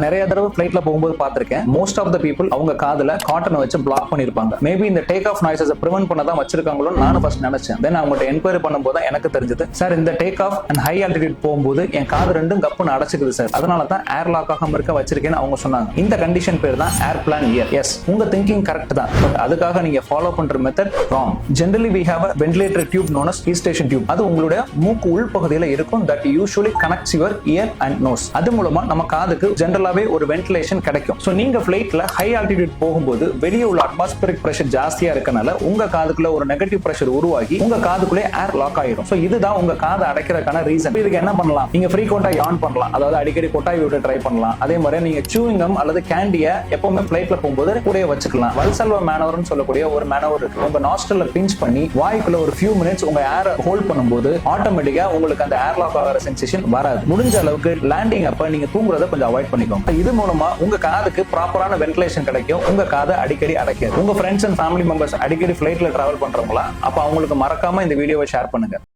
நிறைய தடவை ஃபிளைட்ல போகும்போது பார்த்திருக்கேன். மோஸ்ட் ஆஃப் த பீப்புள் அவங்க காதுல காட்டனை வச்சு பிளாக் பண்ணிருப்பாங்க. மேபி இந்த டேக் ஆஃப் நாய்ஸஸ் பிரிவென்ட் பண்ண தான் வச்சிருக்காங்களோ நானும் ஃபர்ஸ்ட் நினைச்சேன். தென் அவங்கள்ட்ட என்கொயரி பண்ணும்போது தான் எனக்கு தெரிஞ்சது, சார் இந்த take off and high altitude போகும்போது என் காது ரெண்டும் கப்புன்னு அடைச்சிக்குது சார், அதனால தான் ஏர் லாக் ஆகாம இருக்க வச்சிருக்கேன்னு அவங்க சொன்னாங்க. இந்த கண்டிஷன் பேர் தான் ஏர் பிளான் இயர். எஸ், உங்க திங்கிங் கரெக்ட் தான், பட் அதுக்காக நீங்க ஃபாலோ பண்ற method wrong. Generally we have a ventilator tube known as E-station tube. அது உங்களுடைய மூக்கு உள் பகுதியில் இருக்கும். that usually connects your ear and nose. அது மூலமா நம்ம காதுக்கு ஜெனரலாவே ஒரு வென்டிலேஷன் கிடைக்கும். சோ நீங்க ஃபிளைட்ல ஹை ஆல்டிடியூட் போகும்போது வெளியே உள்ள அட்மாஸ்பியரிக் பிரஷர் ஜாஸ்தியா இருக்கனால உங்க காதுக்குள்ள ஒரு நெகட்டிவ் பிரஷர் உருவாகி உங்க காதுக்குள்ளே ஏர் லாக் ஆயிடும். சோ இதுதான் உங்க காதை அடைக்கிறதுக்கான ரீசன். இதுக்கு என்ன பண்ணலாம்? நீங்க ஃப்ரீக்வெண்டா யான் பண்ணலாம், அதாவது அடிக்கடி கொட்டாய் விட்டு ட்ரை பண்ணலாம். அதே மாதிரி நீங்க சூயிங்கம் அல்லது கேண்டியை எப்பவுமே ஃபிளைட்ல போகும்போது கூட வச்சுக்கலாம். வல்சல்வா மேனவர்னு சொல்லக்கூடிய ஒரு மேனவர் இருக்கு. உங்க நாஸ்ட்ரல்ல பிஞ்ச் பண்ணி வாய்க்குள்ள ஒரு ஃபியூ மினிட்ஸ் உங்க ஏர் ஹோல்ட் பண்ணும்போது ஆட்டோமேட்டிக்கா உங்களுக்கு அந்த ஏர் லாக் ஆகிற சென்சேஷன் வராது. முடிஞ்ச அளவுக்கு லேண்டிங் அப்ப நீங்க தூங்குறத கொஞ்சம் அவாய்ட் பண்ணிக்கோங்க. இது மூலமா உங்க காதுக்கு ப்ராப்பரான வென்டிலேஷன் கிடைக்கும். உங்க காதை அடிக்கடி அடைக்காது. உங்க ஃப்ரெண்ட்ஸ் அண்ட் ஃபேமிலி மெம்பர்ஸ் அடிக்கடி ஃபிளைட்ல டிராவல் பண்றவங்களா? அப்ப அவங்களுக்கு மறக்காம இந்த வீடியோவை ஷேர் பண்ணுங்க.